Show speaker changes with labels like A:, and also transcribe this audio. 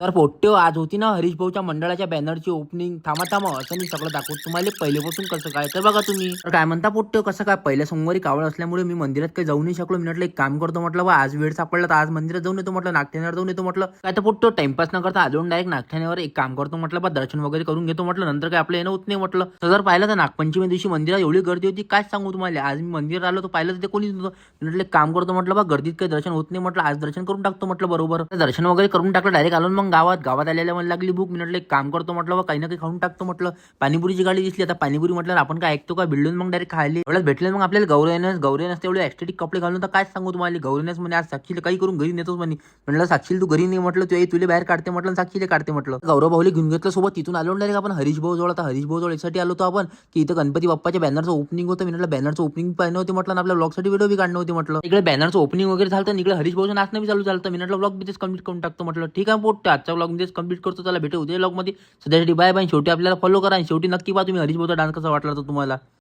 A: तर पोट्ट्यो आज होती ना हरीश भाऊच्या मंडळाच्या बॅनरची ओपनिंग. थांबा थांबा, असं मी सगळं दाखवतो तुम्हाला पहिलेपासून कसं काय. तर बघा तुम्ही, तर काय म्हणता पोट्ट्यो, कसं काय पहिल्या सोमवारी कावळ असल्यामुळे मी मंदिरात काही जाऊ नाही शकलो. मी म्हटलं एक काम करतो, म्हटलं बा आज वेळ सापडला तर आज मंदिरात जाऊन येतो, म्हटलं नागठाण्यावर जाऊन येतो. म्हटलं काय तर पोट्ट्यो टाइमपास न करता अजून डायरेक्ट नागठाण्यावर एक काम करतो, म्हटलं बा दर्शन वगैरे करून घेतो. म्हटलं नंतर काय आपलं येणं होत नाही. म्हटलं तर जर पाहिलं तर नागपंचमी दिवशी मंदिरात एवढी गर्दी होती काय सांगू तुम्हाला. आज मी मंदिरात आलो तर पाहिलं तर ते कोणीच नव्हतं. म्हटलं एक काम करतो, म्हटलं बा गर्दीत काही दर्शन होत नाही, म्हटलं आज दर्शन करून टाकतो. म्हटलं बरोबर दर्शन वगैरे करून टाकलं. डायरेक्ट आलो मग गावात आलेल्या मला लागली भूक. मी म्हटलं एक काम करतो, म्हटलं बा काही ना काही खाऊन टाकतो. म्हटलं पाणीपुरीची गाडी दिसली, आता पाणीपुरी म्हटलं आपण काय ऐकतो का, बिल्डून मग डायरेक्ट खायला एवढ्याच भेटले. मग आपल्याला गौरवण्यास तेवढे ॲस्थेटिक कपडे घालून तर काय सांगू तुम्हाला. गौरवण्यास म्हणे आज साक्षीला काही करून घरी नेतोच म्हणे. म्हटलं साक्षीला तू घरी नाही, म्हटलं तू तुला बाहेर काढते, म्हटलं साक्षीला काढते. म्हटलं गौरव भाऊला घेऊन घेतलं सोबत. तिथून आलो डायरेक्ट आपण हरीश भाऊ जवळ. आता हरीश भाऊ जवळ यासाठी आलो होतो आपण की इथं गणपती बाप्पाच्या बॅनरचं ओपनिंग होतं. मी म्हटलं बॅनरचं ओपनिंग पाहिजे होती, म्हटलं आपल्या ब्लॉगसाठी व्हिडिओ बी काढणं होती. म्हटलं इकडे बॅनरचं ओपनिंग वगैरे झालं, इकडे हरीश भाऊचं नाचणं बी चालू झालं. मी म्हटलं ब्लॉग बी तेच कम्प्लीट करून टाकतो. म्हटलं ठीक आहे पोट, आजच्या ब्लॉग मध्ये कम्प्लीट करतो. त्याला भेटू उद्या ब्लॉग मध्ये. सध्यासाठी बाय बाय. शेवटी आपल्याला फॉलो करा आणि शेवटी नक्की पहा तुम्ही हरीश भाऊचा डान्स कसा वाटला तर तुम्हाला.